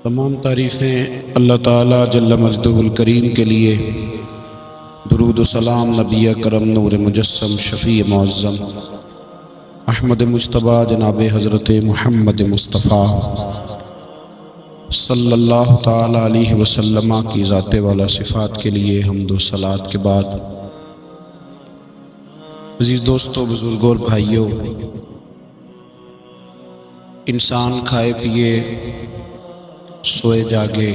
تمام تعریفیں اللہ تعالیٰ جل مجدہ الکریم کے لیے، درود و سلام نبی کرم نور مجسم شفیع معظم احمد مجتبیٰ جناب حضرت محمد مصطفیٰ صلی اللہ تعالیٰ علیہ وسلم کی ذات والا صفات کے لیے حمد و صلات کے بعد، عزیز دوستو، بزرگوں اور بھائیوں، انسان کھائے پیے سوئے جاگے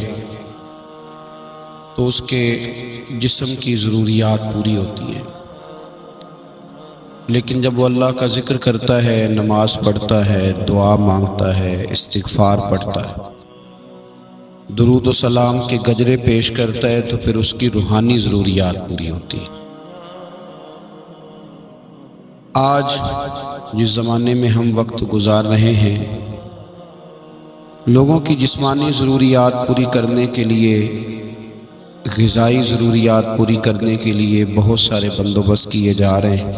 تو اس کے جسم کی ضروریات پوری ہوتی ہیں، لیکن جب وہ اللہ کا ذکر کرتا ہے، نماز پڑھتا ہے، دعا مانگتا ہے، استغفار پڑھتا ہے، درود و سلام کے گجرے پیش کرتا ہے، تو پھر اس کی روحانی ضروریات پوری ہوتی ہیں۔ آج جس زمانے میں ہم وقت گزار رہے ہیں، لوگوں کی جسمانی ضروریات پوری کرنے کے لیے، غذائی ضروریات پوری کرنے کے لیے بہت سارے بندوبست کیے جا رہے ہیں،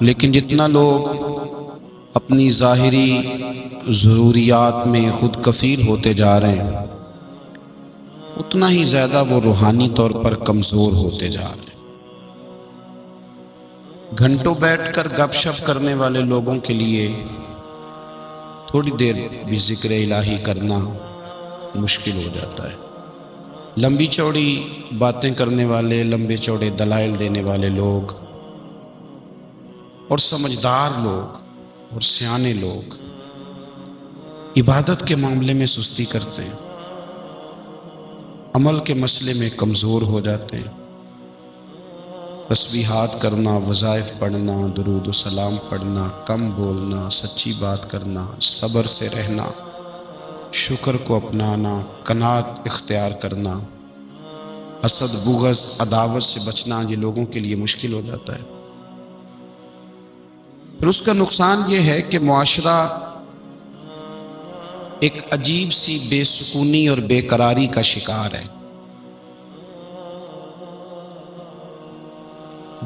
لیکن جتنا لوگ اپنی ظاہری ضروریات میں خود کفیل ہوتے جا رہے ہیں، اتنا ہی زیادہ وہ روحانی طور پر کمزور ہوتے جا رہے ہیں۔ گھنٹوں بیٹھ کر گپ شپ کرنے والے لوگوں کے لیے تھوڑی دیر بھی ذکر الہی کرنا مشکل ہو جاتا ہے۔ لمبی چوڑی باتیں کرنے والے، لمبے چوڑے دلائل دینے والے لوگ اور سمجھدار لوگ اور سیانے لوگ عبادت کے معاملے میں سستی کرتے ہیں، عمل کے مسئلے میں کمزور ہو جاتے ہیں۔ تسبیحات کرنا، وظائف پڑھنا، درود و سلام پڑھنا، کم بولنا، سچی بات کرنا، صبر سے رہنا، شکر کو اپنانا، قناعت اختیار کرنا، حسد، بغض، عداوت سے بچنا، یہ لوگوں کے لیے مشکل ہو جاتا ہے۔ پھر اس کا نقصان یہ ہے کہ معاشرہ ایک عجیب سی بے سکونی اور بے قراری کا شکار ہے۔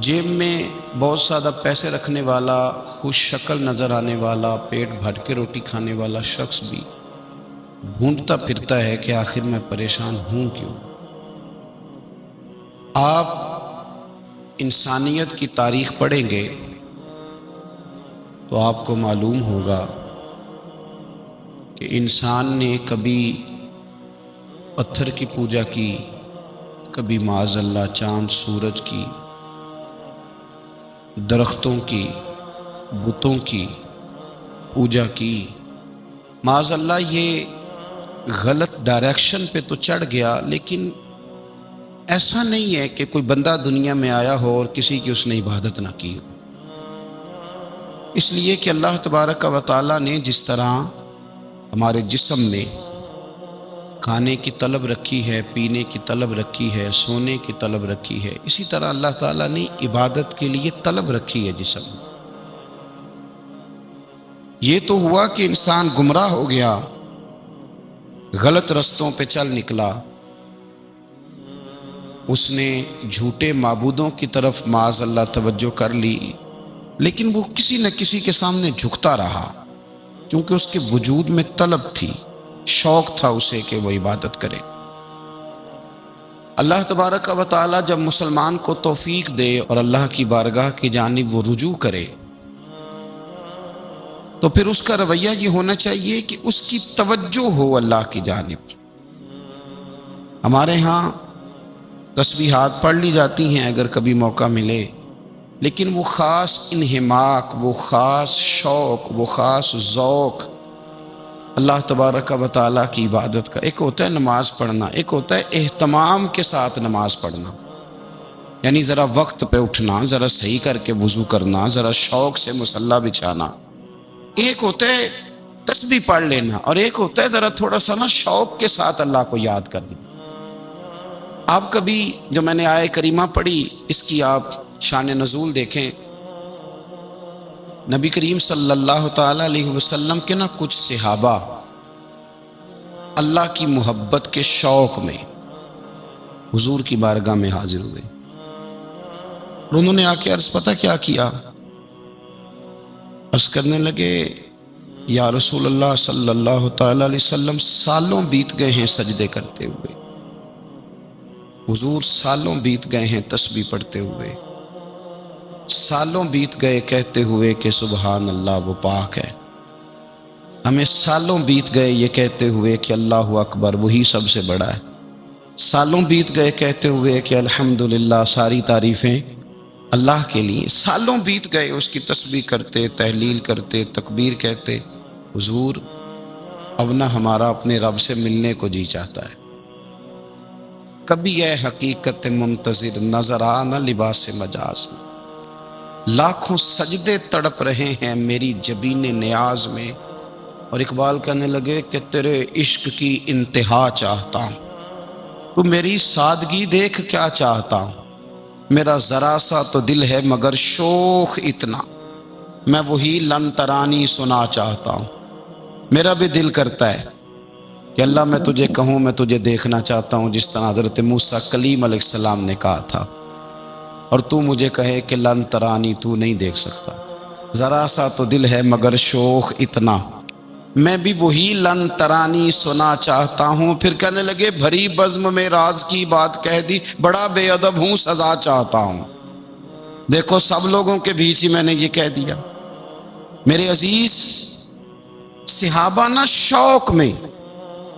جیب میں بہت زیادہ پیسے رکھنے والا، خوش شکل نظر آنے والا، پیٹ بھر کے روٹی کھانے والا شخص بھی ڈھونڈتا پھرتا ہے کہ آخر میں پریشان ہوں کیوں۔ آپ انسانیت کی تاریخ پڑھیں گے تو آپ کو معلوم ہوگا کہ انسان نے کبھی پتھر کی پوجا کی، کبھی معاذ اللہ چاند سورج کی، درختوں کی، بتوں کی پوجا کی۔ معاذ اللہ یہ غلط ڈائریکشن پہ تو چڑھ گیا، لیکن ایسا نہیں ہے کہ کوئی بندہ دنیا میں آیا ہو اور کسی کی اس نے عبادت نہ کی ہو۔ اس لیے کہ اللہ تبارک و تعالیٰ نے جس طرح ہمارے جسم میں کھانے کی طلب رکھی ہے، پینے کی طلب رکھی ہے، سونے کی طلب رکھی ہے، اسی طرح اللہ تعالیٰ نے عبادت کے لیے طلب رکھی ہے جسم میں۔ یہ تو ہوا کہ انسان گمراہ ہو گیا، غلط رستوں پہ چل نکلا، اس نے جھوٹے معبودوں کی طرف معاذ اللہ توجہ کر لی، لیکن وہ کسی نہ کسی کے سامنے جھکتا رہا، کیونکہ اس کے وجود میں طلب تھی، شوق تھا اسے کہ وہ عبادت کرے۔ اللہ تبارک و تعالیٰ جب مسلمان کو توفیق دے اور اللہ کی بارگاہ کی جانب وہ رجوع کرے، تو پھر اس کا رویہ یہ ہونا چاہیے کہ اس کی توجہ ہو اللہ کی جانب۔ ہمارے ہاں تسبیحات پڑھ لی جاتی ہیں اگر کبھی موقع ملے، لیکن وہ خاص انہماک، وہ خاص شوق، وہ خاص ذوق اللہ تبارک و تعالیٰ کی عبادت کا، ایک ہوتا ہے نماز پڑھنا، ایک ہوتا ہے اہتمام کے ساتھ نماز پڑھنا، یعنی ذرا وقت پہ اٹھنا، ذرا صحیح کر کے وضو کرنا، ذرا شوق سے مصلی بچھانا۔ ایک ہوتا ہے تسبیح پڑھ لینا، اور ایک ہوتا ہے ذرا تھوڑا سا نا شوق کے ساتھ اللہ کو یاد کرنا۔ آپ کبھی جو میں نے آیہ کریمہ پڑھی، اس کی آپ شان نزول دیکھیں، نبی کریم صلی اللہ تعالیٰ علیہ وسلم کے نا کچھ صحابہ اللہ کی محبت کے شوق میں حضور کی بارگاہ میں حاضر ہوئے، اور انہوں نے آ کے عرض پتہ کیا کیا؟ عرض کرنے لگے یا رسول اللہ صلی اللہ تعالی علیہ وسلم سالوں بیت گئے ہیں سجدے کرتے ہوئے، حضور سالوں بیت گئے ہیں تسبیح پڑھتے ہوئے، سالوں بیت گئے کہتے ہوئے کہ سبحان اللہ وہ پاک ہے، ہمیں سالوں بیت گئے یہ کہتے ہوئے کہ اللہ اکبر وہی سب سے بڑا ہے، سالوں بیت گئے کہتے ہوئے کہ الحمدللہ ساری تعریفیں اللہ کے لیے، سالوں بیت گئے اس کی تسبیح کرتے، تحلیل کرتے، تکبیر کہتے۔ حضور اب نہ ہمارا اپنے رب سے ملنے کو جی چاہتا ہے، کبھی اے حقیقت منتظر نظر آ نہ لباس مجاز میں، لاکھوں سجدے تڑپ رہے ہیں میری جبین نیاز میں۔ اور اقبال کہنے لگے کہ تیرے عشق کی انتہا چاہتا ہوں، تو میری سادگی دیکھ کیا چاہتا ہوں، میرا ذرا سا تو دل ہے مگر شوق اتنا، میں وہی لن ترانی سنا چاہتا ہوں۔ میرا بھی دل کرتا ہے کہ اللہ میں تجھے کہوں میں تجھے دیکھنا چاہتا ہوں، جس طرح حضرت موسیٰ کلیم علیہ السلام نے کہا تھا، اور تو مجھے کہے کہ لن ترانی تو نہیں دیکھ سکتا، ذرا سا تو دل ہے مگر شوق اتنا، میں بھی وہی لن ترانی سنا چاہتا ہوں۔ پھر کہنے لگے بھری بزم میں راز کی بات کہہ دی، بڑا بے ادب ہوں سزا چاہتا ہوں۔ دیکھو سب لوگوں کے بیچ ہی میں نے یہ کہہ دیا۔ میرے عزیز صحابہ نا شوق میں،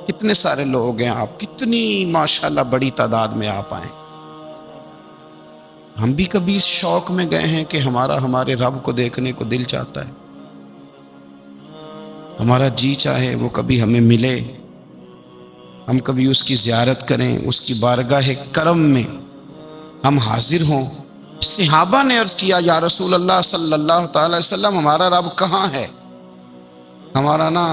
کتنے سارے لوگ ہیں آپ، کتنی ماشاءاللہ بڑی تعداد میں آپ آئیں، ہم بھی کبھی اس شوق میں گئے ہیں کہ ہمارے رب کو دیکھنے کو دل چاہتا ہے، ہمارا جی چاہے وہ کبھی ہمیں ملے، ہم کبھی اس کی زیارت کریں، اس کی بارگاہ کرم میں ہم حاضر ہوں۔ صحابہ نے عرض کیا یا رسول اللہ صلی اللہ تعالی علیہ وسلم ہمارا رب کہاں ہے؟ ہمارا نا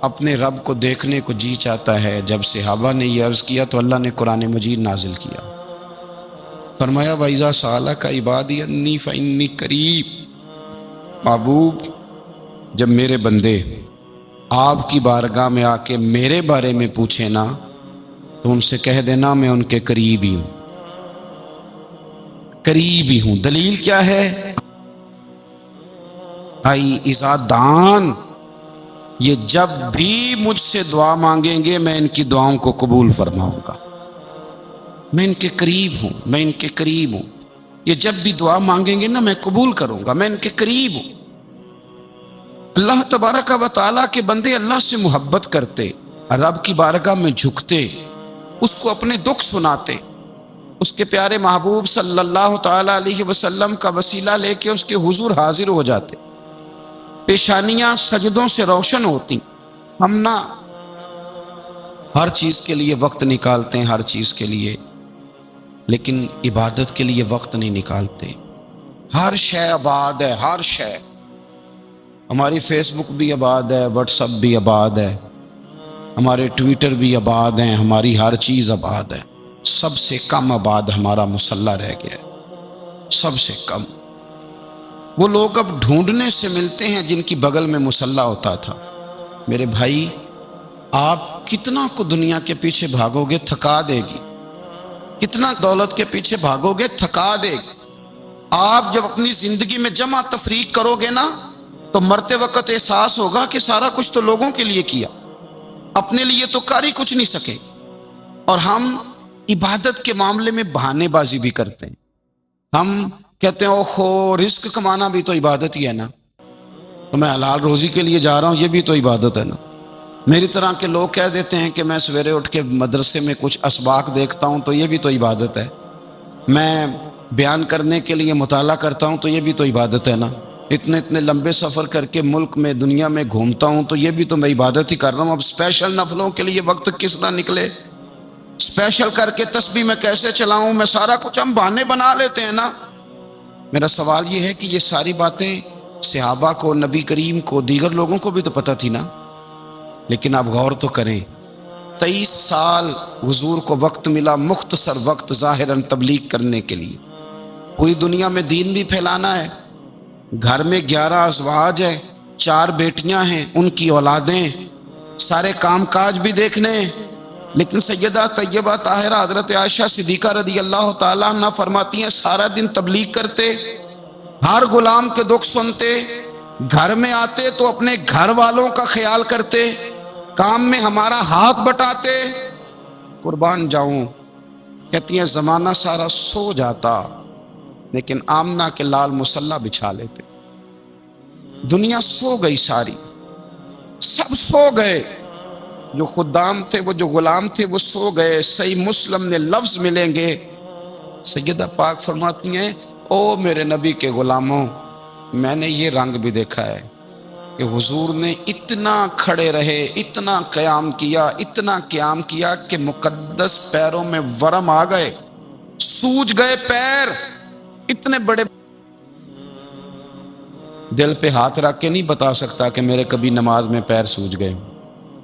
اپنے رب کو دیکھنے کو جی چاہتا ہے۔ جب صحابہ نے یہ عرض کیا تو اللہ نے قرآن مجید نازل کیا، فرمایا وَإِذَا سَأَلَكَ عِبَادِي عَنِّي فَإِنِّي قَرِيبٌ، محبوب جب میرے بندے آپ کی بارگاہ میں آ کے میرے بارے میں پوچھیں نا تو ان سے کہہ دینا میں ان کے قریب ہی ہوں، قریب ہی ہوں۔ دلیل کیا ہے؟ آئی اذا دان، یہ جب بھی مجھ سے دعا مانگیں گے میں ان کی دعاؤں کو قبول فرماؤں گا، میں ان کے قریب ہوں، میں ان کے قریب ہوں، یہ جب بھی دعا مانگیں گے نا میں قبول کروں گا، میں ان کے قریب ہوں۔ اللہ تبارک و تعالیٰ کے بندے اللہ سے محبت کرتے، رب کی بارگاہ میں جھکتے، اس کو اپنے دکھ سناتے، اس کے پیارے محبوب صلی اللہ تعالیٰ علیہ وسلم کا وسیلہ لے کے اس کے حضور حاضر ہو جاتے، پیشانیاں سجدوں سے روشن ہوتی۔ ہم نہ ہر چیز کے لیے وقت نکالتے ہیں، ہر چیز کے لیے، لیکن عبادت کے لیے وقت نہیں نکالتے۔ ہر شے آباد ہے، ہر شے، ہماری فیس بک بھی آباد ہے، واٹس ایپ بھی آباد ہے، ہمارے ٹویٹر بھی آباد ہیں، ہماری ہر چیز آباد ہے، سب سے کم آباد ہمارا مصلی رہ گیا ہے، سب سے کم۔ وہ لوگ اب ڈھونڈنے سے ملتے ہیں جن کی بغل میں مصلی ہوتا تھا۔ میرے بھائی آپ کتنا کو دنیا کے پیچھے بھاگو گے تھکا دے گی، کتنا دولت کے پیچھے بھاگو گے تھکا دے گی۔ آپ جب اپنی زندگی میں جمع تفریق کرو گے نا تو مرتے وقت احساس ہوگا کہ سارا کچھ تو لوگوں کے لیے کیا، اپنے لیے تو کر ہی کچھ نہیں سکے۔ اور ہم عبادت کے معاملے میں بہانے بازی بھی کرتے ہیں، ہم کہتے ہیں اوہو رزق کمانا بھی تو عبادت ہی ہے نا، تو میں حلال روزی کے لیے جا رہا ہوں، یہ بھی تو عبادت ہے نا۔ میری طرح کے لوگ کہہ دیتے ہیں کہ میں سویرے اٹھ کے مدرسے میں کچھ اسباق دیکھتا ہوں تو یہ بھی تو عبادت ہے، میں بیان کرنے کے لیے مطالعہ کرتا ہوں تو یہ بھی تو عبادت ہے نا، اتنے لمبے سفر کر کے ملک میں دنیا میں گھومتا ہوں تو یہ بھی تو میں عبادت ہی کر رہا ہوں۔ اب اسپیشل نفلوں کے لیے وقت کس طرح نکلے، اسپیشل کر کے تسبیح میں کیسے چلاؤں، میں سارا کچھ ہم بہانے بنا لیتے ہیں نا۔ میرا سوال یہ ہے کہ یہ ساری باتیں صحابہ کو، نبی کریم کو، دیگر لوگوں کو بھی تو پتہ تھی نا، لیکن آپ غور تو کریں 23 سال حضور کو وقت ملا، مختصر وقت ظاہراً تبلیغ کرنے کے لیے، پوری دنیا میں دین بھی پھیلانا ہے۔ گھر میں 11 ازواج ہیں، 4 بیٹیاں ہیں، ان کی اولادیں، سارے کام کاج بھی دیکھنے، لیکن سیدہ طیبہ طاہرہ حضرت عائشہ صدیقہ رضی اللہ تعالیٰ عنہ فرماتی ہیں سارا دن تبلیغ کرتے، ہر غلام کے دکھ سنتے، گھر میں آتے تو اپنے گھر والوں کا خیال کرتے، کام میں ہمارا ہاتھ بٹاتے۔ قربان جاؤں، کہتی ہیں زمانہ سارا سو جاتا لیکن آمنہ کے لال مصلی بچھا لیتے۔ دنیا سو گئی ساری، سب سو گئے، جو خدام تھے، وہ جو غلام تھے، وہ سو گئے۔ صحیح مسلم میں لفظ ملیں گے، سیدہ پاک فرماتی ہیں او میرے نبی کے غلاموں، میں نے یہ رنگ بھی دیکھا ہے کہ حضور نے اتنا کھڑے رہے، اتنا قیام کیا، اتنا قیام کیا کہ مقدس پیروں میں ورم آ گئے، سوج گئے پیر۔ اتنے بڑے دل پہ ہاتھ رکھ کے نہیں بتا سکتا کہ میرے کبھی نماز میں پیر سوج گئے،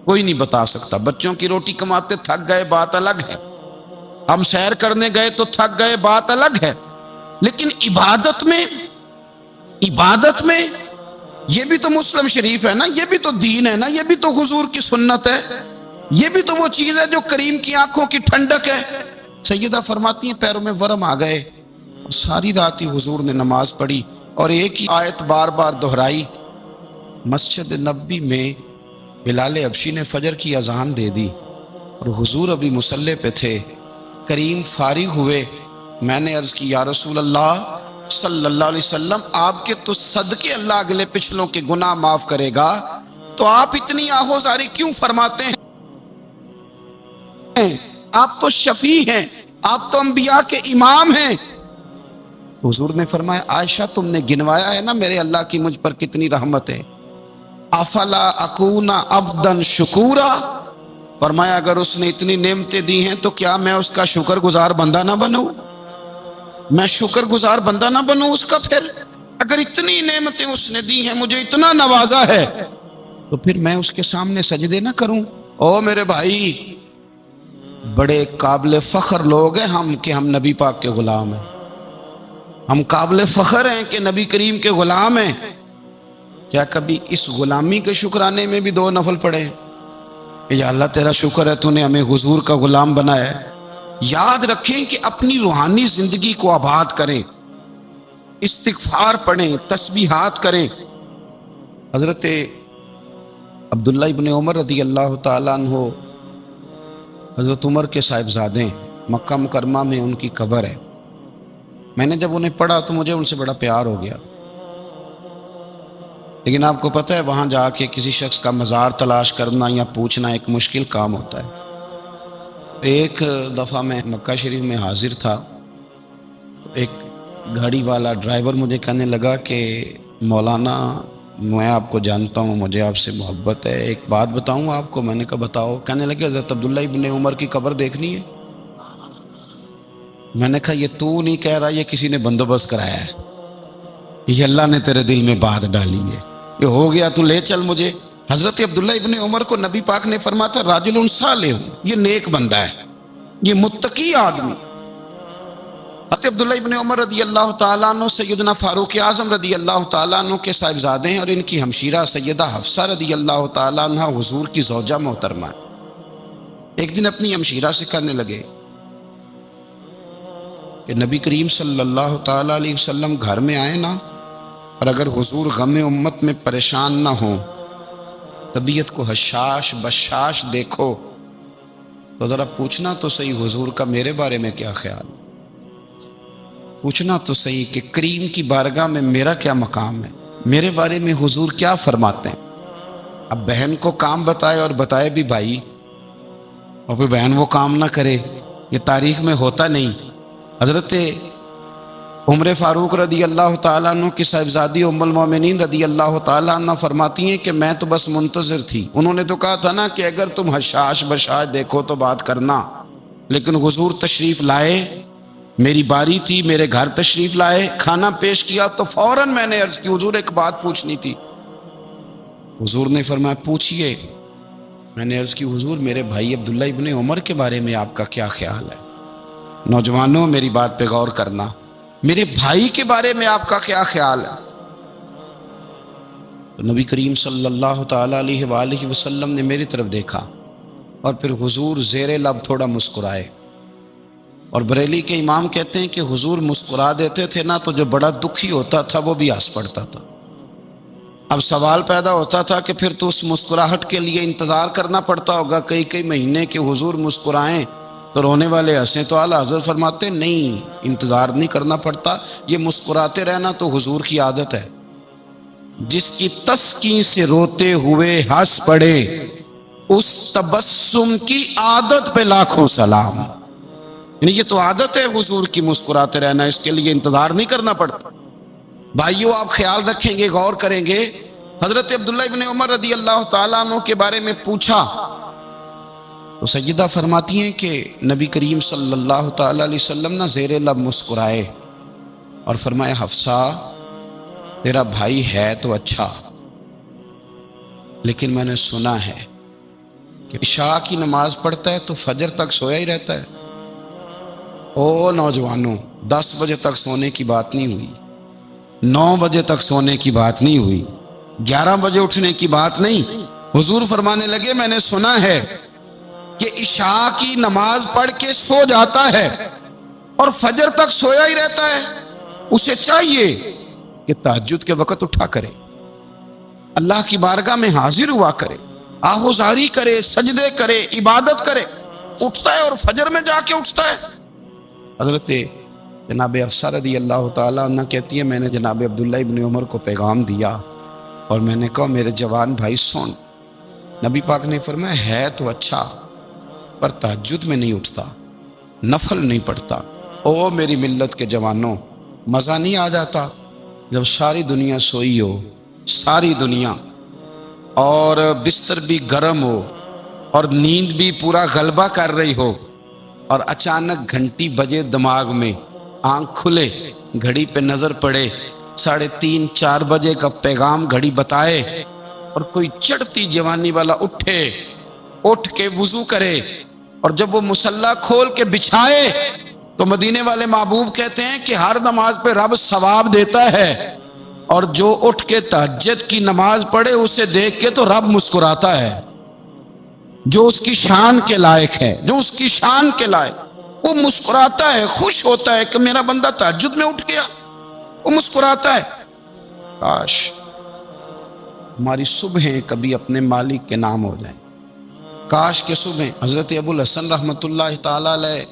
کوئی نہیں بتا سکتا۔ بچوں کی روٹی کماتے تھک گئے بات الگ ہے، ہم سیر کرنے گئے تو تھک گئے بات الگ ہے، لیکن عبادت میں یہ بھی تو مسلم شریف ہے نا، یہ بھی تو دین ہے نا، یہ بھی تو حضور کی سنت ہے، یہ بھی تو وہ چیز ہے جو کریم کی آنکھوں کی ٹھنڈک ہے۔ سیدہ فرماتی ہیں پیروں میں ورم آ گئے، ساری رات ہی حضور نے نماز پڑھی اور ایک ہی آیت بار بار دہرائی۔ مسجد نبوی میں بلال حبشی نے فجر کی اذان دے دی اور حضور ابھی مصلی پہ تھے، کریم فارغ ہوئے۔ میں نے عرض کی یا رسول اللہ صلی اللہ علیہ وسلم، آپ کے تو صدقے اللہ اگلے پچھلوں کے گناہ معاف کرے گا، تو آپ اتنی آہوزاری کیوں فرماتے ہیں؟ آپ تو شفیع ہیں، آپ تو انبیاء کے امام ہیں۔ حضور نے فرمایا عائشہ تم نے گنوایا ہے نا میرے اللہ کی مجھ پر کتنی رحمت ہے، افلا اکون عبدا شکورا، فرمایا اگر اس نے اتنی نعمتیں دی ہیں تو کیا میں اس کا شکر گزار بندہ نہ بنوں؟ میں شکر گزار بندہ نہ بنوں اس کا؟ پھر اگر اتنی نعمتیں اس نے دی ہیں، مجھے اتنا نوازا ہے، تو پھر میں اس کے سامنے سجدے نہ کروں؟ او میرے بھائی، بڑے قابل فخر لوگ ہیں ہم کہ ہم نبی پاک کے غلام ہیں، ہم قابل فخر ہیں کہ نبی کریم کے غلام ہیں۔ کیا کبھی اس غلامی کے شکرانے میں بھی دو نفل پڑھے کہ یا اللہ تیرا شکر ہے تو نے ہمیں حضور کا غلام بنایا ہے؟ یاد رکھیں کہ اپنی روحانی زندگی کو آباد کریں، استغفار پڑھیں، تسبیحات کریں۔ حضرت عبداللہ ابن عمر رضی اللہ تعالیٰ عنہ حضرت عمر کے صاحبزادے ہیں، مکہ مکرمہ میں ان کی قبر ہے۔ میں نے جب انہیں پڑھا تو مجھے ان سے بڑا پیار ہو گیا، لیکن آپ کو پتہ ہے وہاں جا کے کسی شخص کا مزار تلاش کرنا یا پوچھنا ایک مشکل کام ہوتا ہے۔ ایک دفعہ میں مکہ شریف میں حاضر تھا، ایک گاڑی والا ڈرائیور مجھے کہنے لگا کہ مولانا میں آپ کو جانتا ہوں، مجھے آپ سے محبت ہے، ایک بات بتاؤں آپ کو؟ میں نے کہا بتاؤ۔ کہنے لگے حضرت عبداللہ ابن عمر کی قبر دیکھنی ہے۔ میں نے کہا یہ تو نہیں کہہ رہا، یہ کسی نے بندوبست کرایا ہے، یہ اللہ نے تیرے دل میں بات ڈالی ہے، یہ ہو گیا تو لے چل مجھے۔ حضرت عبداللہ ابن عمر کو نبی پاک نے فرمایا تھا راجل صالح، یہ نیک بندہ ہے، یہ متقی آدمی۔ حضرت عبداللہ ابن عمر رضی اللہ تعالیٰ عنہ سیدنا فاروق اعظم رضی اللہ تعالیٰ عنہ کے صاحبزادے ہیں، اور ان کی ہمشیرہ سیدہ حفصہ رضی اللہ تعالیٰ عنہ حضور کی زوجہ محترمہ۔ ایک دن اپنی ہمشیرہ سے کہنے لگے کہ نبی کریم صلی اللہ تعالیٰ علیہ وسلم گھر میں آئے نا، اور اگر حضور غم امت میں پریشان نہ ہوں، طبیعت کو حشاش بشاش دیکھو، تو ذرا پوچھنا تو صحیح حضور کا میرے بارے میں کیا خیال ہے، پوچھنا تو صحیح کہ کریم کی بارگاہ میں میرا کیا مقام ہے، میرے بارے میں حضور کیا فرماتے ہیں۔ اب بہن کو کام بتائے، اور بتائے بھی بھائی، اور پھر بہن وہ کام نہ کرے، یہ تاریخ میں ہوتا نہیں۔ حضرت عمر فاروق رضی اللہ تعالیٰ عنہ کی صاحبزادی ام المومنین رضی اللہ تعالیٰ عنہ فرماتی ہیں کہ میں تو بس منتظر تھی، انہوں نے تو کہا تھا نا کہ اگر تم حشاش بشاش دیکھو تو بات کرنا، لیکن حضور تشریف لائے، میری باری تھی، میرے گھر تشریف لائے، کھانا پیش کیا تو فوراً میں نے عرض کی حضور ایک بات پوچھنی تھی۔ حضور نے فرمایا پوچھئے۔ میں نے عرض کی حضور میرے بھائی عبداللہ ابن عمر کے بارے میں آپ کا کیا خیال ہے؟ نوجوانوں میری بات پہ غور کرنا، میرے بھائی کے بارے میں آپ کا کیا خیال ہے؟ تو نبی کریم صلی اللہ تعالیٰ علیہ وآلہ وسلم نے میری طرف دیکھا، اور پھر حضور زیر لب تھوڑا مسکرائے، اور بریلی کے امام کہتے ہیں کہ حضور مسکرا دیتے تھے نا تو جو بڑا دکھی ہوتا تھا وہ بھی ہنس پڑتا تھا۔ اب سوال پیدا ہوتا تھا کہ پھر تو اس مسکراہٹ کے لیے انتظار کرنا پڑتا ہوگا کئی کئی مہینے کہ حضور مسکرائیں تو رونے والے ہنسیں، تو اعلیٰ حضرت فرماتے نہیں، انتظار نہیں کرنا پڑتا، یہ مسکراتے رہنا تو حضور کی عادت ہے۔ جس کی تسکین سے روتے ہوئے ہنس پڑے اس تبسم کی عادت پہ لاکھوں سلام، یعنی یہ تو عادت ہے حضور کی مسکراتے رہنا، اس کے لیے انتظار نہیں کرنا پڑتا۔ بھائیو آپ خیال رکھیں گے، غور کریں گے، حضرت عبداللہ ابن عمر رضی اللہ تعالیٰ عنہ کے بارے میں پوچھا تو سیدہ فرماتی ہیں کہ نبی کریم صلی اللہ تعالیٰ علیہ وسلم نہ زیر لب مسکرائے اور فرمایا حفصہ تیرا بھائی ہے تو اچھا، لیکن میں نے سنا ہے کہ عشاء کی نماز پڑھتا ہے تو فجر تک سویا ہی رہتا ہے۔ او نوجوانوں، 10 بجے تک سونے کی بات نہیں ہوئی، 9 بجے تک سونے کی بات نہیں ہوئی، 11 بجے اٹھنے کی بات نہیں۔ حضور فرمانے لگے میں نے سنا ہے کہ عشاء کی نماز پڑھ کے سو جاتا ہے اور فجر تک سویا ہی رہتا ہے، اسے چاہیے کہ تہجد کے وقت اٹھا کرے، اللہ کی بارگاہ میں حاضر ہوا کرے، آہوزاری کرے، سجدے کرے، عبادت کرے، اٹھتا ہے اور فجر میں جا کے اٹھتا ہے۔ حضرت جناب حفصہ رضی اللہ تعالیٰ عنہ کہتی ہے میں نے جناب عبداللہ ابن عمر کو پیغام دیا اور میں نے کہا میرے جوان بھائی سن، نبی پاک نے فرمایا ہے تو اچھا پر تہجد میں نہیں اٹھتا، نفل نہیں پڑھتا۔ او میری ملت کے جوانوں، مزہ نہیں آ جاتا جب ساری دنیا سوئی ہو، ساری دنیا، اور بستر بھی گرم ہو اور نیند بھی پورا غلبہ کر رہی ہو، اور اچانک گھنٹی بجے دماغ میں، آنکھ کھلے، گھڑی پہ نظر پڑے، 3:30 4 بجے کا پیغام گھڑی بتائے، اور کوئی چڑھتی جوانی والا اٹھ کے وضو کرے، اور جب وہ مصلی کھول کے بچھائے تو مدینے والے محبوب کہتے ہیں کہ ہر نماز پہ رب ثواب دیتا ہے، اور جو اٹھ کے تہجد کی نماز پڑھے اسے دیکھ کے تو رب مسکراتا ہے، جو اس کی شان کے لائق ہے، جو اس کی شان کے لائق، وہ مسکراتا ہے، خوش ہوتا ہے کہ میرا بندہ تہجد میں اٹھ گیا، وہ مسکراتا ہے۔ کاش ہماری صبحیں کبھی اپنے مالک کے نام ہو جائیں، کاش کے صبح۔ حضرت ابو الحسن رحمۃ اللہ تعالی علیہ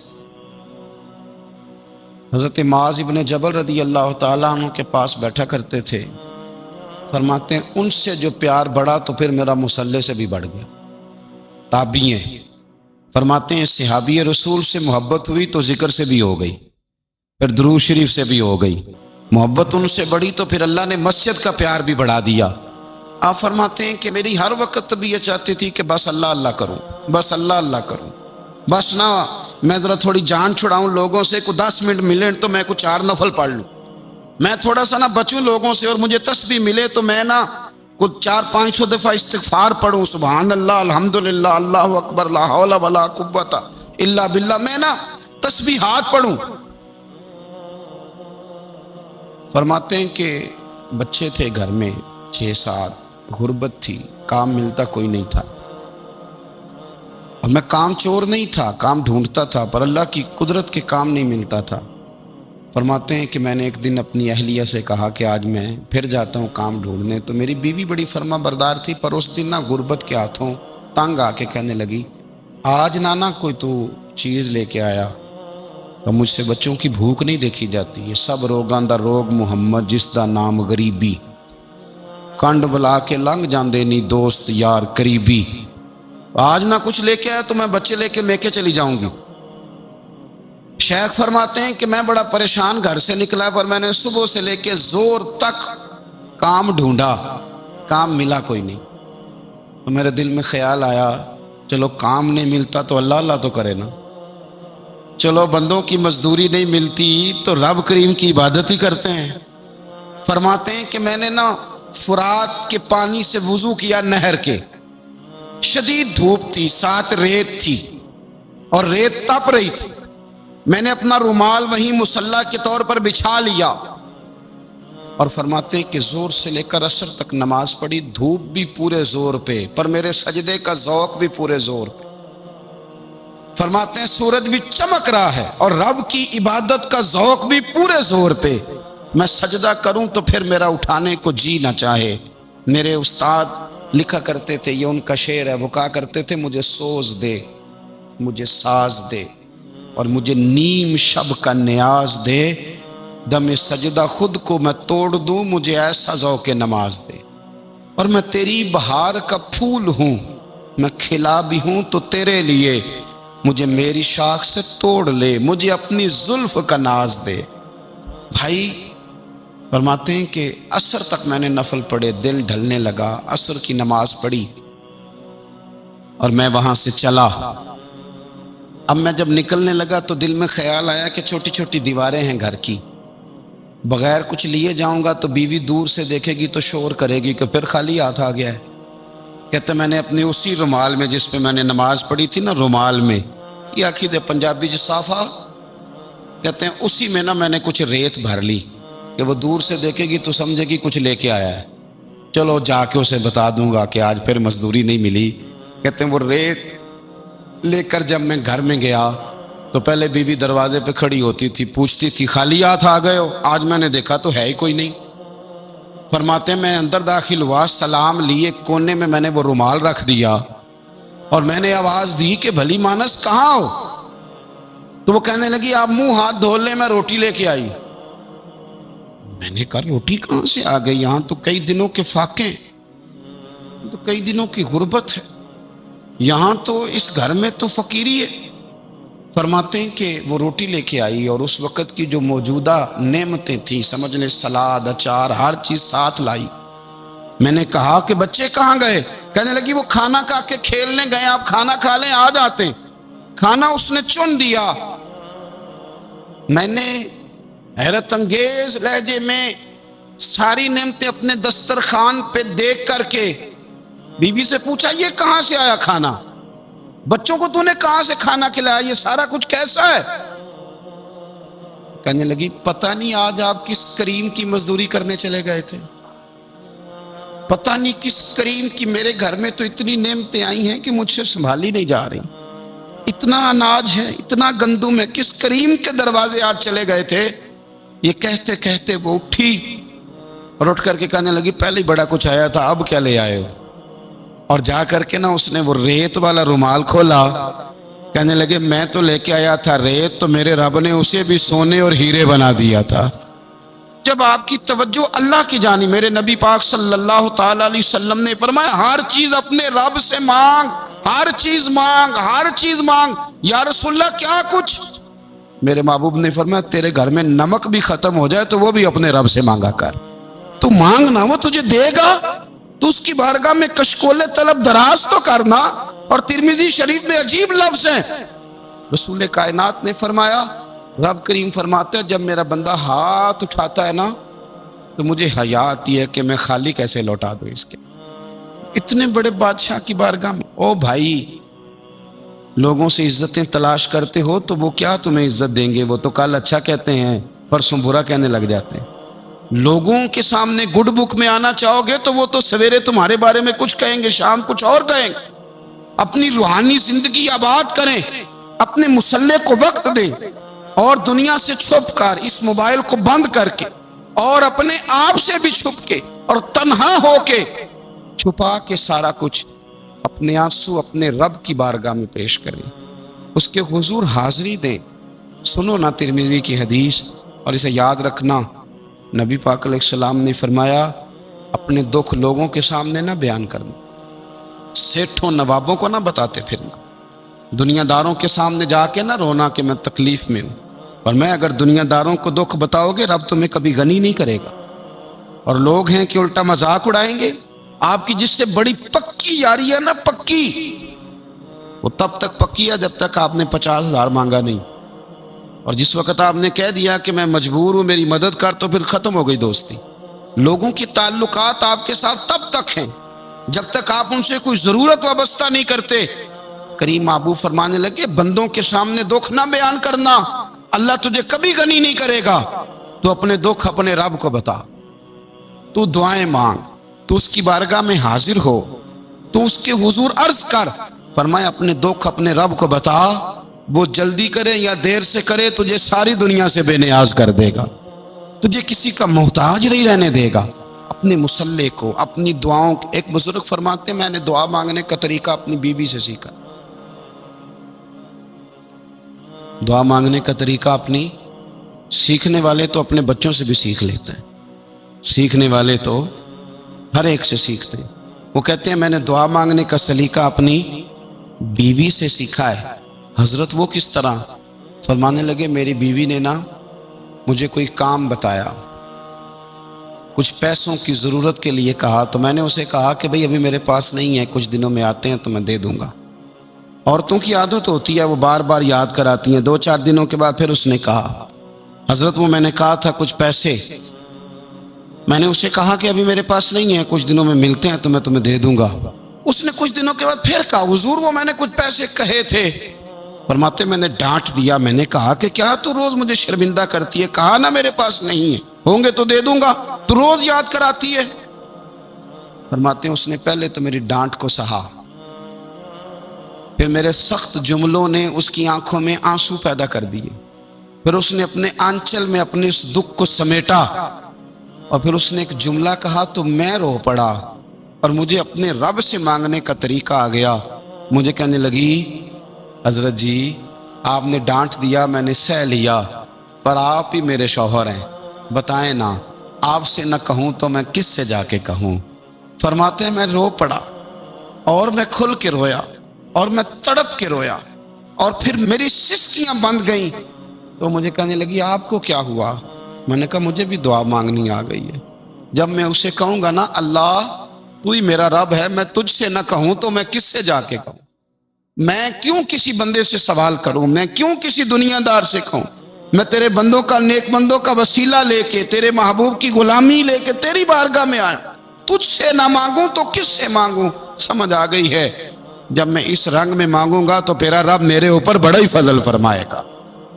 حضرت معاذ ابن جبل رضی اللہ تعالیٰ عنہ کے پاس بیٹھا کرتے تھے، فرماتے ہیں ان سے جو پیار بڑھا تو پھر میرا مصلی سے بھی بڑھ گیا۔ تابعی ہیں، فرماتے ہیں صحابی رسول سے محبت ہوئی تو ذکر سے بھی ہو گئی، پھر درود شریف سے بھی ہو گئی، محبت ان سے بڑھی تو پھر اللہ نے مسجد کا پیار بھی بڑھا دیا۔ آپ فرماتے ہیں کہ میری ہر وقت طبیعت چاہتی تھی کہ بس اللہ اللہ کروں، بس اللہ اللہ کروں، بس نہ میں ذرا تھوڑی جان چھڑاؤں لوگوں سے، کو 10 منٹ ملیں تو میں کو 4 نفل پڑھ لوں، میں تھوڑا سا نہ بچوں لوگوں سے، اور مجھے تسبیح ملے تو میں نہ کچھ 400-500 دفعہ استغفار پڑھوں، سبحان اللہ، الحمدللہ، اللہ اکبر، لا حول ولا قوت الا باللہ، میں نہ تسبیحات پڑھوں۔ فرماتے ہیں کہ بچے تھے گھر میں 6-7، غربت تھی، کام ملتا کوئی نہیں تھا، اور میں کام چور نہیں تھا، کام ڈھونڈتا تھا، پر اللہ کی قدرت کے کام نہیں ملتا تھا۔ فرماتے ہیں کہ میں نے ایک دن اپنی اہلیہ سے کہا کہ آج میں پھر جاتا ہوں کام ڈھونڈنے، تو میری بیوی بڑی فرما بردار تھی، پر اس دن نہ غربت کے ہاتھوں تنگ آ کے کہنے لگی آج نانا کوئی تو چیز لے کے آیا، اور مجھ سے بچوں کی بھوک نہیں دیکھی جاتی، یہ سب روگاں دا روگ محمد جس دا نام غریبی، کنڈ بلا کے لنگ جاندے نہیں دوست یار قریبی، آج نہ کچھ لے کے آیا تو میں بچے لے کے میکے چلی جاؤں گی۔ شیخ فرماتے ہیں کہ میں بڑا پریشان گھر سے نکلا، پر میں نے صبح سے لے کے زور تک کام ڈھونڈا، کام ملا کوئی نہیں، تو میرے دل میں خیال آیا چلو کام نہیں ملتا تو اللہ اللہ تو کرے نا، چلو بندوں کی مزدوری نہیں ملتی تو رب کریم کی عبادت ہی کرتے ہیں۔ فرماتے ہیں کہ میں نے نا فرات کے پانی سے وضو کیا، نہر کے، شدید دھوپ تھی، ساتھ ریت تھی اور ریت تپ رہی تھی، میں نے اپنا رومال وہیں مصلی کے طور پر بچھا لیا، اور فرماتے ہیں کہ زور سے لے کر عصر تک نماز پڑھی، دھوپ بھی پورے زور پہ، پر میرے سجدے کا ذوق بھی پورے زور پہ۔ فرماتے ہیں سورج بھی چمک رہا ہے اور رب کی عبادت کا ذوق بھی پورے زور پہ، میں سجدہ کروں تو پھر میرا اٹھانے کو جی نہ چاہے، میرے استاد لکھا کرتے تھے، یہ ان کا شعر ہے، وہ کہا کرتے تھے مجھے سوز دے، مجھے ساز دے، اور مجھے نیم شب کا نیاز دے، دم سجدہ خود کو میں توڑ دوں، مجھے ایسا ذوق نماز دے۔ اور میں تیری بہار کا پھول ہوں، میں کھلا بھی ہوں تو تیرے لیے، مجھے میری شاخ سے توڑ لے، مجھے اپنی زلف کا ناز دے۔ بھائی فرماتے ہیں کہ عصر تک میں نے نفل پڑھے، دل ڈھلنے لگا، عصر کی نماز پڑھی اور میں وہاں سے چلا۔ اب میں جب نکلنے لگا تو دل میں خیال آیا کہ چھوٹی چھوٹی دیواریں ہیں گھر کی، بغیر کچھ لیے جاؤں گا تو بیوی دور سے دیکھے گی تو شور کرے گی کہ پھر خالی ہاتھ آ گیا ہے۔ کہتے میں نے اپنی اسی رومال میں جس پہ میں نے نماز پڑھی تھی نا، رومال میں، یہ عقیدہ پنجابی جسافہ کہتے ہیں، اسی میں نا میں نے کچھ ریت بھر لی کہ وہ دور سے دیکھے گی تو سمجھے گی کچھ لے کے آیا ہے، چلو جا کے اسے بتا دوں گا کہ آج پھر مزدوری نہیں ملی۔ کہتے ہیں وہ ریت لے کر جب میں گھر میں گیا تو پہلے بیوی دروازے پہ کھڑی ہوتی تھی، پوچھتی تھی خالی ہاتھ آ گئے ہو؟ آج میں نے دیکھا تو ہے ہی کوئی نہیں۔ فرماتے ہیں میں اندر داخل ہوا، سلام لیے، کونے میں نے وہ رومال رکھ دیا اور میں نے آواز دی کہ بھلی مانس کہاں ہو؟ تو وہ کہنے لگی آپ منہ ہاتھ دھو لیں، میں روٹی لے کے آئی۔ میں نے کہا روٹی کہاں سے آ گئی؟ یہاں تو کئی دنوں کے فاقے، تو کئی دنوں کی غربت ہے، یہاں تو اس گھر میں تو فقیری ہے۔ فرماتے ہیں کہ وہ روٹی لے کے آئی اور اس وقت کی جو موجودہ نعمتیں تھیں، سمجھ لیں سلاد، اچار، ہر چیز ساتھ لائی۔ میں نے کہا کہ بچے کہاں گئے؟ کہنے لگی وہ کھانا کھا کے کھیلنے گئے، آپ کھانا کھا لیں آ جاتے۔ کھانا اس نے چن دیا۔ میں نے حیرت انگیز لہجے میں ساری نعمتیں اپنے دسترخوان پہ دیکھ کر کے بیوی سے پوچھا یہ کہاں سے آیا کھانا؟ بچوں کو تو نے کہاں سے کھانا کھلایا؟ یہ سارا کچھ کیسا ہے؟ کہنے لگی پتہ نہیں آج آپ کس کریم کی مزدوری کرنے چلے گئے تھے، پتہ نہیں کس کریم کی، میرے گھر میں تو اتنی نعمتیں آئی ہیں کہ مجھ سے سنبھالی نہیں جا رہی، اتنا اناج ہے، اتنا گندم ہے، کس کریم کے دروازے آج چلے گئے تھے؟ یہ کہتے کہتے وہ اٹھی اور اٹھ کر کے کہنے لگی پہلے ہی بڑا کچھ آیا تھا، اب کیا لے آئے ہو؟ اور جا کر کے نا اس نے وہ ریت والا رومال کھولا، کہنے لگے میں تو لے کے آیا تھا ریت، تو میرے رب نے اسے بھی سونے اور ہیرے بنا دیا تھا۔ جب آپ کی توجہ اللہ کی جانب، میرے نبی پاک صلی اللہ تعالی علیہ وسلم نے فرمایا ہر چیز اپنے رب سے مانگ، ہر چیز مانگ، ہر چیز مانگ۔ یا رسول اللہ کیا کچھ؟ میرے محبوب نے فرمایا تیرے گھر میں نمک بھی ختم ہو جائے تو وہ بھی اپنے رب سے مانگا کر، تو مانگنا وہ تجھے دے گا، تو اس کی بارگاہ میں کشکول طلب دراز تو کرنا۔ اور ترمذی شریف میں عجیب لفظ ہیں، رسول کائنات نے فرمایا، رب کریم فرماتے ہیں جب میرا بندہ ہاتھ اٹھاتا ہے نا تو مجھے حیا آتی ہے کہ میں خالی کیسے لوٹا دوں اس کے، اتنے بڑے بادشاہ کی بارگاہ میں۔ او بھائی لوگوں سے عزتیں تلاش کرتے ہو تو وہ کیا تمہیں عزت دیں گے؟ وہ تو کل اچھا کہتے ہیں پرسوں برا کہنے لگ جاتے ہیں۔ لوگوں کے سامنے گڈ بک میں آنا چاہو گے تو وہ تو سویرے تمہارے بارے میں کچھ کہیں گے، شام کچھ اور کہیں گے۔ اپنی روحانی زندگی آباد کریں، اپنے مسلح کو وقت دیں، اور دنیا سے چھپ کر اس موبائل کو بند کر کے اور اپنے آپ سے بھی چھپ کے اور تنہا ہو کے چھپا کے سارا کچھ اپنے آنسو اپنے رب کی بارگاہ میں پیش کریں، اس کے حضور حاضری دیں۔ سنو نا ترمذی کی حدیث اور اسے یاد رکھنا، نبی پاک علیہ السلام نے فرمایا اپنے دکھ لوگوں کے سامنے نہ بیان کرنا، سیٹھوں نوابوں کو نہ بتاتے پھرنا، دنیا داروں کے سامنے جا کے نہ رونا کہ میں تکلیف میں ہوں۔ اور میں اگر دنیا داروں کو دکھ بتاؤ گے رب تمہیں کبھی غنی نہیں کرے گا، اور لوگ ہیں کہ الٹا مذاق اڑائیں گے۔ آپ کی جس سے بڑی پکی یاری ہے نا، پکی، وہ تب تک پکی ہے جب تک آپ نے 50,000 مانگا نہیں، اور جس وقت آپ نے کہہ دیا کہ میں مجبور ہوں میری مدد کر تو پھر ختم ہو گئی دوستی۔ لوگوں کی تعلقات آپ کے ساتھ تب تک ہیں جب تک آپ ان سے کوئی ضرورت وابستہ نہیں کرتے۔ کریم محبوب فرمانے لگے بندوں کے سامنے دکھ نہ بیان کرنا، اللہ تجھے کبھی غنی نہیں کرے گا۔ تو اپنے دکھ اپنے رب کو بتا، تو دعائیں مانگ، تو اس کی بارگاہ میں حاضر ہو، تو اس کے حضور عرض کر۔ فرمایا اپنے دکھ اپنے رب کو بتا، وہ جلدی کرے یا دیر سے کرے تجھے ساری دنیا سے بے نیاز کر دے گا، تجھے کسی کا محتاج نہیں رہنے دے گا۔ اپنے مسلح کو، اپنی دعاؤں کو. ایک بزرگ فرماتے ہیں میں نے دعا مانگنے کا طریقہ اپنی بیوی سے سیکھا. دعا مانگنے کا طریقہ اپنی، سیکھنے والے تو اپنے بچوں سے بھی سیکھ لیتے ہیں، سیکھنے والے تو ہر ایک سے سیکھتے ہیں. وہ کہتے ہیں میں نے دعا مانگنے کا سلیقہ اپنی بیوی سے سیکھا ہے. حضرت وہ کس طرح؟ فرمانے لگے میری بیوی نے نا مجھے کوئی کام بتایا، کچھ پیسوں کی ضرورت کے لیے کہا، تو میں نے اسے کہا کہ بھئی ابھی میرے پاس نہیں ہے، کچھ دنوں میں آتے ہیں تو میں دے دوں گا. عورتوں کی عادت ہوتی ہے وہ بار بار یاد کراتی ہیں. 2-4 دنوں کے بعد پھر اس نے کہا حضرت وہ میں نے کہا تھا کچھ پیسے، میں نے اسے کہا کہ ابھی میرے پاس نہیں ہے، کچھ دنوں میں ملتے ہیں تو میں تمہیں دے دوں گا. اس نے کچھ دنوں کے بعد پھر کہا حضور وہ میں نے کچھ پیسے کہے تھے. فرماتے میں نے ڈانٹ دیا، میں نے کہا کہ کیا تو روز مجھے شرمندہ کرتی ہے، کہا نا میرے پاس نہیں ہے، ہوں گے تو دے دوں گا، تو روز یاد کراتی ہے. فرماتے ہیں اس نے پہلے تو میری ڈانٹ کو سہا، پھر میرے سخت جملوں نے اس کی آنکھوں میں آنسو پیدا کر دیے، پھر اس نے اپنے آنچل میں اپنے اس دکھ کو سمیٹا، اور پھر اس نے ایک جملہ کہا تو میں رو پڑا اور مجھے اپنے رب سے مانگنے کا طریقہ آ گیا. مجھے کہنے لگی حضرت جی آپ نے ڈانٹ دیا میں نے سہ لیا، پر آپ ہی میرے شوہر ہیں، بتائیں نا آپ سے نہ کہوں تو میں کس سے جا کے کہوں. فرماتے ہیں میں رو پڑا اور میں کھل کے رویا اور میں تڑپ کے رویا اور پھر میری سسکیاں بند گئیں. تو مجھے کہنے لگی آپ کو کیا ہوا؟ میں نے کہا مجھے بھی دعا مانگنی آ گئی ہے. جب میں اسے کہوں گا نا اللہ تو ہی میرا رب ہے، میں تجھ سے نہ کہوں تو میں کس سے جا کے کہوں؟ میں کیوں کسی بندے سے سوال کروں؟ میں کیوں کسی دنیا دار سے کہوں؟ میں تیرے بندوں کا، نیک بندوں کا وسیلہ لے کے، تیرے محبوب کی غلامی لے کے تیری بارگاہ میں آیا، تجھ سے نہ مانگوں تو کس سے مانگوں؟ سمجھ آ گئی ہے جب میں اس رنگ میں مانگوں گا تو میرا رب میرے اوپر بڑا ہی فضل فرمائے گا،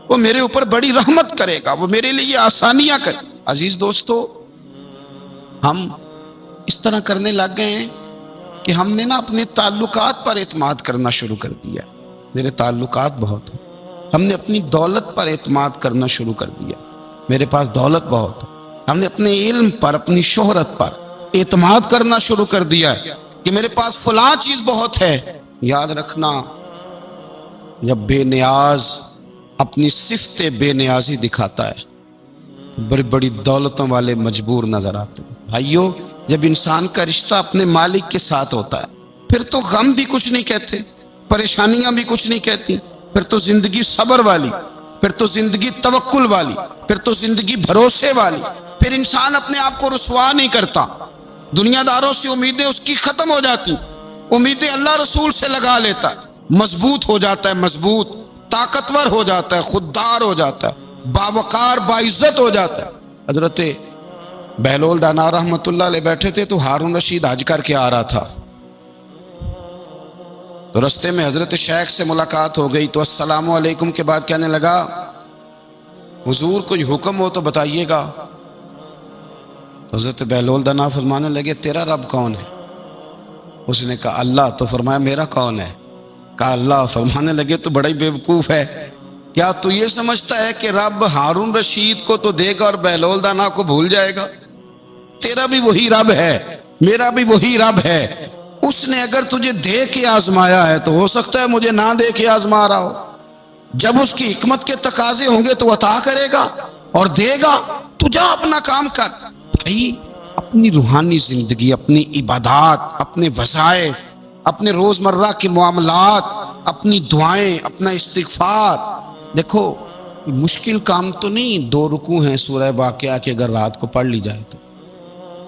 وہ میرے اوپر بڑی رحمت کرے گا، وہ میرے لیے آسانیاں کرے. عزیز دوستو ہم اس طرح کرنے لگ گئے ہیں کہ ہم نے نا اپنے تعلقات پر اعتماد کرنا شروع کر دیا. میرے تعلقات بہت ہیں. ہم نے اپنی دولت پر اعتماد کرنا شروع کر دیا، میرے پاس دولت بہت. ہم نے اپنے علم پر، اپنی شہرت پر اعتماد کرنا شروع کر دیا کہ میرے پاس فلاں چیز بہت ہے. یاد رکھنا جب بے نیاز اپنی صفت بے نیازی دکھاتا ہے بڑی بڑی دولتوں والے مجبور نظر آتے ہیں. بھائیو جب انسان کا رشتہ اپنے مالک کے ساتھ ہوتا ہے پھر تو غم بھی کچھ نہیں کہتے، پریشانیاں بھی کچھ نہیں کہتی، پھر تو زندگی صبر والی، پھر تو زندگی توکل والی، پھر تو زندگی بھروسے والی. پھر انسان اپنے آپ کو رسوا نہیں کرتا، دنیا داروں سے امیدیں اس کی ختم ہو جاتی، امیدیں اللہ رسول سے لگا لیتا ہے، مضبوط ہو جاتا ہے، مضبوط، طاقتور ہو جاتا ہے، خوددار ہو جاتا ہے، باوقار باعزت ہو جاتا ہے. حضرت بہلول دانا رحمت اللہ علیہ بیٹھے تھے تو ہارون رشید حج کر کے آ رہا تھا، تو رستے میں حضرت شیخ سے ملاقات ہو گئی تو السلام علیکم کے بعد کہنے لگا حضور کوئی حکم ہو تو بتائیے گا. حضرت بہلول دانا فرمانے لگے تیرا رب کون ہے؟ اس نے کہا اللہ. تو فرمایا میرا کون ہے؟ کہا اللہ. فرمانے لگے تو بڑا ہی بیوقوف ہے، کیا تو یہ سمجھتا ہے کہ رب ہارون رشید کو تو دے گا اور بہلول دانا کو بھول جائے گا؟ تیرا بھی وہی رب ہے، میرا بھی وہی رب ہے. اس نے اگر تجھے دے کے آزمایا ہے تو ہو سکتا ہے مجھے نہ دے کے آزما رہا ہو. جب اس کی حکمت کے تقاضے ہوں گے تو عطا کرے گا اور دے گا. تو جا اپنا کام کر. بھائی اپنی روحانی زندگی، اپنی عبادات، اپنے وظائف، اپنے روزمرہ کے معاملات، اپنی دعائیں، اپنا استغفار. دیکھو مشکل کام تو نہیں 2 رکوع ہیں سورہ واقعہ کے اگر رات کو پڑھ لی جائے تو.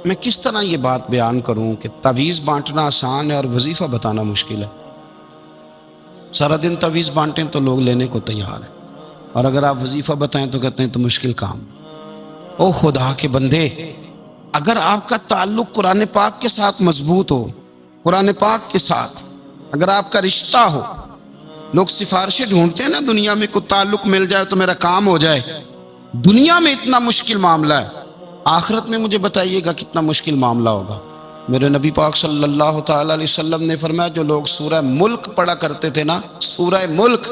میں کس طرح یہ بات بیان کروں کہ تعویذ بانٹنا آسان ہے اور وظیفہ بتانا مشکل ہے. سارا دن تعویذ بانٹیں تو لوگ لینے کو تیار ہیں، اور اگر آپ وظیفہ بتائیں تو کہتے ہیں تو مشکل کام. او خدا کے بندے، اگر آپ کا تعلق قرآن پاک کے ساتھ مضبوط ہو، قرآن پاک کے ساتھ اگر آپ کا رشتہ ہو، لوگ سفارشیں ڈھونڈتے ہیں نا دنیا میں کوئی تعلق مل جائے تو میرا کام ہو جائے. دنیا میں اتنا مشکل معاملہ ہے، آخرت میں مجھے بتائیے گا کتنا مشکل معاملہ ہوگا. میرے نبی پاک صلی اللہ تعالی علیہ وسلم نے فرمایا جو لوگ سورہ ملک پڑھا کرتے تھے نا، سورہ ملک،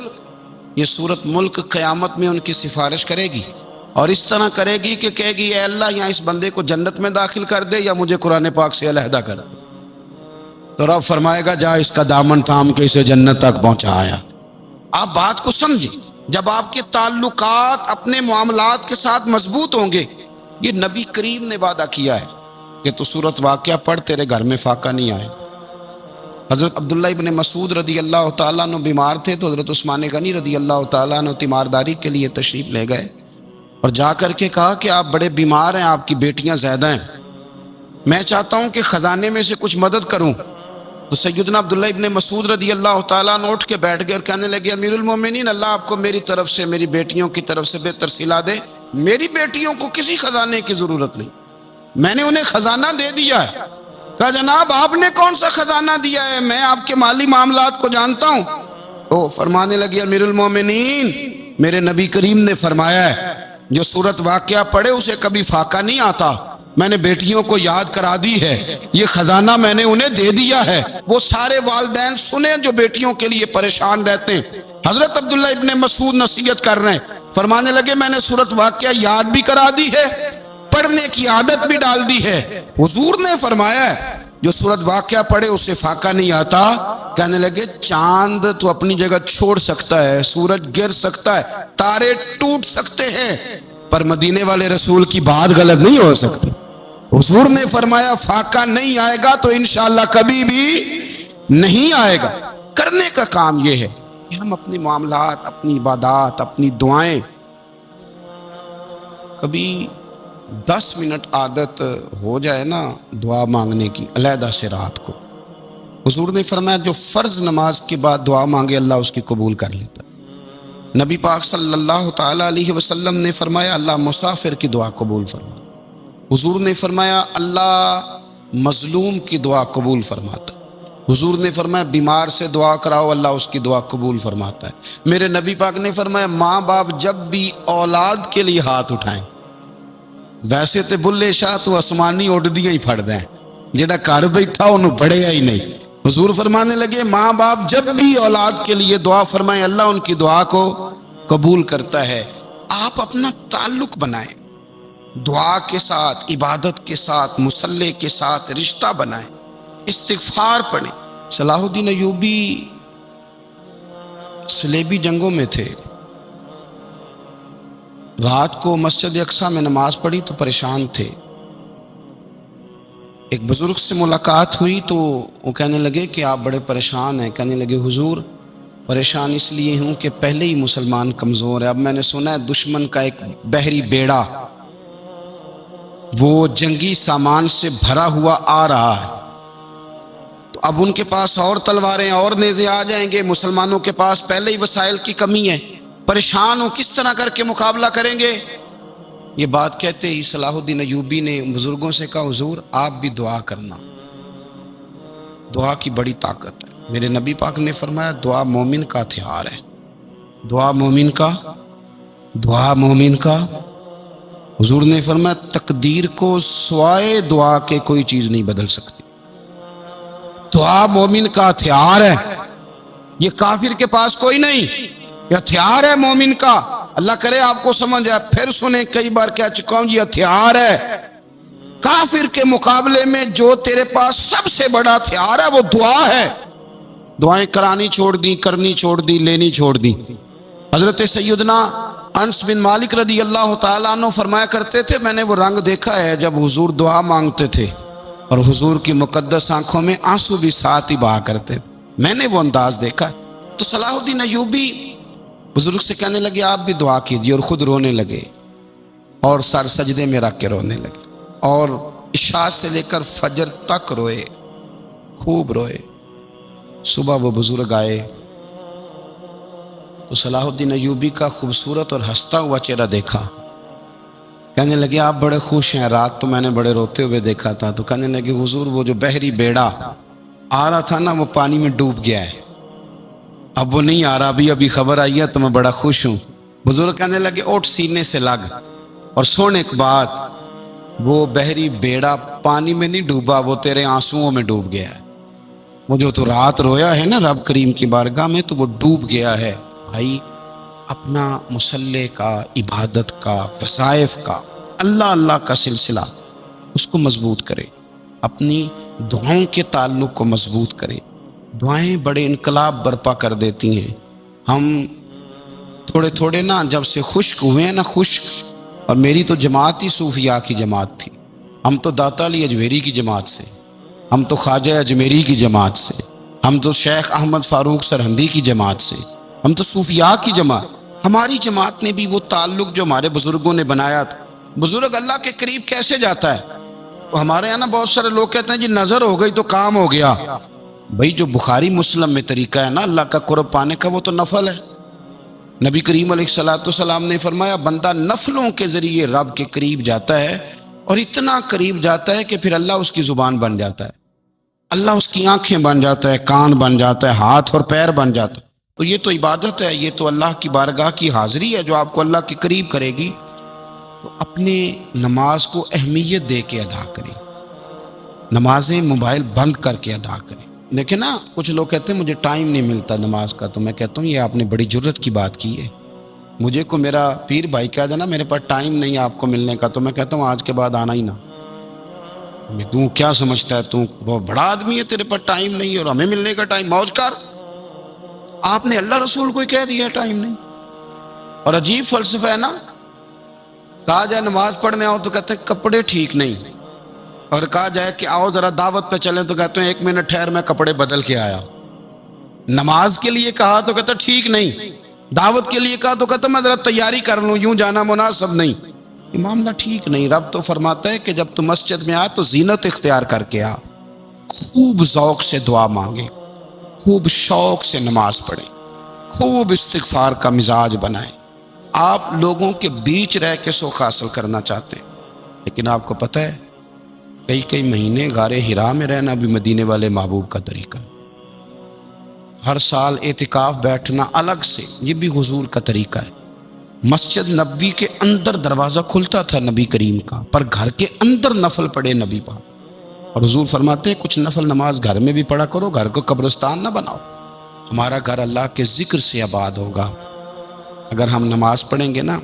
یہ سورت ملک قیامت میں ان کی سفارش کرے گی اور اس طرح کرے گی کہ کہے گی اے اللہ یہاں اس بندے کو جنت میں داخل کر دے یا مجھے قرآن پاک سے علیحدہ کر دے. تو رب فرمائے گا جا اس کا دامن تھام کے اسے جنت تک پہنچایا. آپ بات کو سمجھیں، جب آپ کے تعلقات اپنے معاملات کے ساتھ مضبوط ہوں گے، یہ نبی کریم نے وعدہ کیا ہے کہ تو سورت واقعہ پڑھ تیرے گھر میں فاقہ نہیں آئے. حضرت عبداللہ ابن مسعود رضی اللہ تعالیٰ عنہ بیمار تھے تو حضرت عثمان غنی رضی اللہ تعالیٰ عنہ تیمارداری کے لیے تشریف لے گئے اور جا کر کے کہا کہ آپ بڑے بیمار ہیں، آپ کی بیٹیاں زیادہ ہیں، میں چاہتا ہوں کہ خزانے میں سے کچھ مدد کروں. تو سیدنا عبداللہ ابن مسعود رضی اللہ تعالیٰ عنہ اٹھ کے بیٹھ گئے اور کہنے لگے امیر المومنین، اللہ آپ کو میری طرف سے میری بیٹیوں کی طرف سے بہتر صلہ دے. میری بیٹیوں کو کسی خزانے کی ضرورت نہیں، میں نے انہیں خزانہ دے دیا ہے. کہا جناب آپ نے کون سا خزانہ دیا ہے، میں آپ کے مالی معاملات کو جانتا ہوں. تو فرمانے لگے امیر المومنین، میرے نبی کریم نے فرمایا ہے جو سورت واقعہ پڑھے اسے کبھی فاقہ نہیں آتا. میں نے بیٹیوں کو یاد کرا دی ہے، یہ خزانہ میں نے انہیں دے دیا ہے. وہ سارے والدین سنیں جو بیٹیوں کے لیے پریشان رہتے ہیں. حضرت عبداللہ ابن مسعود نصیحت کر رہے ہیں، فرمانے لگے میں نے سورت واقعہ یاد بھی کرا دی ہے، پڑھنے کی عادت بھی ڈال دی ہے. حضور نے فرمایا ہے جو سورت واقعہ پڑھے اسے فاقہ نہیں آتا. کہنے لگے چاند تو اپنی جگہ چھوڑ سکتا ہے، سورج گر سکتا ہے، تارے ٹوٹ سکتے ہیں، پر مدینے والے رسول کی بات غلط نہیں ہو سکتی. حضور نے فرمایا فاقہ نہیں آئے گا تو انشاءاللہ کبھی بھی نہیں آئے گا. کرنے کا کام یہ ہے کہ ہم اپنے معاملات، اپنی عبادات، اپنی دعائیں کبھی 10 منٹ عادت ہو جائے نا دعا مانگنے کی علیحدہ سے رات کو. حضور نے فرمایا جو فرض نماز کے بعد دعا مانگے اللہ اس کی قبول کر لیتا. نبی پاک صلی اللہ تعالیٰ علیہ وسلم نے فرمایا اللہ مسافر کی دعا قبول فرماتا. حضور نے فرمایا اللہ مظلوم کی دعا قبول فرماتا. حضور نے فرمایا بیمار سے دعا کراؤ اللہ اس کی دعا قبول فرماتا ہے. میرے نبی پاک نے فرمایا ماں باپ جب بھی اولاد کے لیے ہاتھ اٹھائیں، ویسے تے بلے شاہ تو آسمانی اڈدیاں ہی پھڑ دیں، جڑا گھر بیٹھا انہوں پڑھیا ہی نہیں. حضور فرمانے لگے ماں باپ جب بھی اولاد کے لیے دعا فرمائیں اللہ ان کی دعا کو قبول کرتا ہے. آپ اپنا تعلق بنائیں دعا کے ساتھ، عبادت کے ساتھ، مصلی کے ساتھ رشتہ بنائیں، استغفار پڑھیں. صلاح الدین ایوبی صلیبی جنگوں میں تھے، رات کو مسجد اقصی میں نماز پڑھی تو پریشان تھے. ایک بزرگ سے ملاقات ہوئی تو وہ کہنے لگے کہ آپ بڑے پریشان ہیں. کہنے لگے حضور پریشان اس لیے ہوں کہ پہلے ہی مسلمان کمزور ہے، اب میں نے سنا ہے دشمن کا ایک بحری بیڑا وہ جنگی سامان سے بھرا ہوا آ رہا ہے، تو اب ان کے پاس اور تلواریں اور نیزے آ جائیں گے، مسلمانوں کے پاس پہلے ہی وسائل کی کمی ہے، پریشان ہو کس طرح کر کے مقابلہ کریں گے. یہ بات کہتے ہی صلاح الدین ایوبی نے بزرگوں سے کہا حضور آپ بھی دعا کرنا، دعا کی بڑی طاقت ہے. میرے نبی پاک نے فرمایا دعا مومن کا ہتھیار ہے، دعا مومن کا. حضور نے فرمایا تقدیر کو سوائے دعا کے کوئی چیز نہیں بدل سکتی. دعا مومن کا ہتھیار ہے، یہ کافر کے پاس کوئی نہیں، یہ ہتھیار ہے مومن کا. اللہ کرے آپ کو سمجھ آئے. پھر سنیں کئی بار کہہ چکا ہوں یہ ہتھیار ہے. کافر کے مقابلے میں جو تیرے پاس سب سے بڑا ہتھیار ہے وہ دعا ہے. دعائیں کرانی چھوڑ دی، کرنی چھوڑ دی، لینی چھوڑ دی. حضرت سیدنا انس بن مالک رضی اللہ تعالیٰ عنہ فرمایا کرتے تھے میں نے وہ رنگ دیکھا ہے جب حضور دعا مانگتے تھے اور حضور کی مقدس آنکھوں میں آنسو بھی ساتھ ہی بہا کرتے تھے، میں نے وہ انداز دیکھا. تو صلاح الدین ایوبی بزرگ سے کہنے لگے آپ بھی دعا کیجیے، اور خود رونے لگے اور سر سجدے میں رکھ کے رونے لگے اور عشاء سے لے کر فجر تک روئے، خوب روئے. صبح وہ بزرگ آئے تو صلاح الدین ایوبی کا خوبصورت اور ہنستا ہوا چہرہ دیکھا. کہنے لگے آپ بڑے خوش ہیں، رات تو میں نے بڑے روتے ہوئے دیکھا تھا. تو کہنے لگے حضور وہ جو بحری بیڑا آ رہا تھا نا وہ پانی میں ڈوب گیا ہے، اب وہ نہیں آ رہا، ابھی خبر آئی ہے تو میں بڑا خوش ہوں. بزرگ کہنے لگے اٹھ سینے سے لگ اور سن ایک بات، وہ بحری بیڑا پانی میں نہیں ڈوبا، وہ تیرے آنسوؤں میں ڈوب گیا ہے. وہ جو تو رات رویا ہے نا رب کریم کی بارگاہ میں تو وہ ڈوب گیا ہے. بھائی اپنا مصلی کا، عبادت کا، وظائف کا، اللہ اللہ کا سلسلہ اس کو مضبوط کرے، اپنی دعاؤں کے تعلق کو مضبوط کرے۔ دعائیں بڑے انقلاب برپا کر دیتی ہیں۔ ہم تھوڑے تھوڑے نا جب سے خشک ہوئے ہیں نا، خشک، اور میری تو جماعت ہی صوفیاء کی جماعت تھی، ہم تو داتا علی اجمیری کی جماعت سے، ہم تو خواجہ اجمیری کی جماعت سے، ہم تو شیخ احمد فاروق سرہندی کی جماعت سے، ہم تو صوفیاء کی جماعت۔ ہماری جماعت نے بھی وہ تعلق جو ہمارے بزرگوں نے بنایا تھا۔ بزرگ اللہ کے قریب کیسے جاتا ہے؟ تو ہمارے یہاں نا بہت سارے لوگ کہتے ہیں جی نظر ہو گئی تو کام ہو گیا۔ بھائی جو بخاری مسلم میں طریقہ ہے نا اللہ کا قرب پانے کا، وہ تو نفل ہے۔ نبی کریم علیہ الصلوۃ والسلام نے فرمایا بندہ نفلوں کے ذریعے رب کے قریب جاتا ہے، اور اتنا قریب جاتا ہے کہ پھر اللہ اس کی زبان بن جاتا ہے، اللہ اس کی آنکھیں بن جاتا ہے، کان بن جاتا ہے، ہاتھ اور پیر بن جاتا ہے۔ تو یہ تو عبادت ہے، یہ تو اللہ کی بارگاہ کی حاضری ہے جو آپ کو اللہ کے قریب کرے گی۔ تو اپنے نماز کو اہمیت دے کے ادا کریں، نمازیں موبائل بند کر کے ادا کریں۔ لیکن نا کچھ لوگ کہتے ہیں مجھے ٹائم نہیں ملتا نماز کا، تو میں کہتا ہوں یہ آپ نے بڑی جرت کی بات کی ہے۔ مجھے کو میرا پیر بھائی کہہ دینا میرے پاس ٹائم نہیں آپ کو ملنے کا، تو میں کہتا ہوں آج کے بعد آنا ہی نہ۔ تو کیا سمجھتا ہے تو بہت بڑا آدمی ہے، تیرے پاس ٹائم نہیں ہے اور ہمیں ملنے کا ٹائم، موج کر۔ آپ نے اللہ رسول کو کہہ دیا ٹائم نہیں۔ اور عجیب فلسفہ ہے نا، کہا جائے نماز پڑھنے آؤ تو کہتے ہیں کپڑے ٹھیک نہیں، اور کہا جائے کہ آؤ ذرا دعوت پہ چلیں تو کہتے ہیں 1 منٹ ٹھہر میں کپڑے بدل کے آیا۔ نماز کے لیے کہا تو کہتا ٹھیک نہیں، دعوت کے لیے کہا تو کہتا میں ذرا تیاری کر لوں، یوں جانا مناسب نہیں۔ یہ معاملہ ٹھیک نہیں۔ رب تو فرماتا ہے کہ جب تو مسجد میں آ تو زینت اختیار کر کے آ، خوب ذوق سے دعا مانگے، خوب شوق سے نماز پڑھیں، خوب استغفار کا مزاج بنائیں۔ آپ لوگوں کے بیچ رہ کے سوکھ حاصل کرنا چاہتے ہیں، لیکن آپ کو پتہ ہے کئی مہینے غار حرا میں رہنا بھی مدینے والے محبوب کا طریقہ ہے۔ ہر سال اعتکاف بیٹھنا الگ سے، یہ بھی حضور کا طریقہ ہے۔ مسجد نبوی کے اندر دروازہ کھلتا تھا نبی کریم کا، پر گھر کے اندر نفل پڑھے نبی پاک، اور حضور فرماتے ہیں کچھ نفل نماز گھر میں بھی پڑھا کرو، گھر کو قبرستان نہ بناؤ۔ ہمارا گھر اللہ کے ذکر سے آباد ہوگا اگر ہم نماز پڑھیں گے نا۔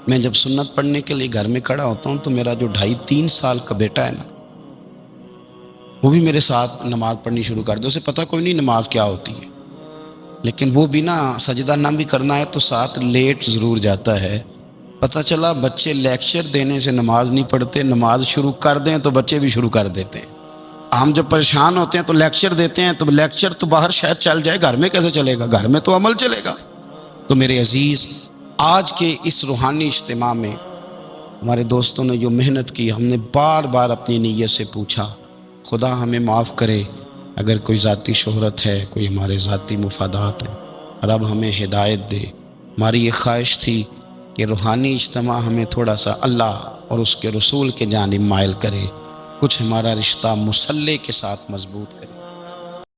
میں جب سنت پڑھنے کے لیے گھر میں کھڑا ہوتا ہوں تو میرا جو 2.5-3 سال کا بیٹا ہے نا، وہ بھی میرے ساتھ نماز پڑھنی شروع کر دے۔ اسے پتہ کوئی نہیں نماز کیا ہوتی ہے، لیکن وہ بھی نا سجدہ نہ بھی کرنا ہے تو ساتھ لیٹ ضرور جاتا ہے۔ پتہ چلا بچے لیکچر دینے سے نماز نہیں پڑھتے، نماز شروع کر دیں تو بچے بھی شروع کر دیتے ہیں۔ ہم جب پریشان ہوتے ہیں تو لیکچر دیتے ہیں، تو لیکچر تو باہر شاید چل جائے، گھر میں کیسے چلے گا؟ گھر میں تو عمل چلے گا۔ تو میرے عزیز، آج کے اس روحانی اجتماع میں ہمارے دوستوں نے جو محنت کی، ہم نے بار بار اپنی نیت سے پوچھا خدا ہمیں معاف کرے اگر کوئی ذاتی شہرت ہے، کوئی ہمارے ذاتی مفادات ہیں، رب ہمیں ہدایت دے۔ ہماری یہ خواہش تھی کہ روحانی اجتماع ہمیں تھوڑا سا اللہ اور اس کے رسول کے جانب مائل کرے، کچھ ہمارا رشتہ مصلی کے ساتھ مضبوط کرے۔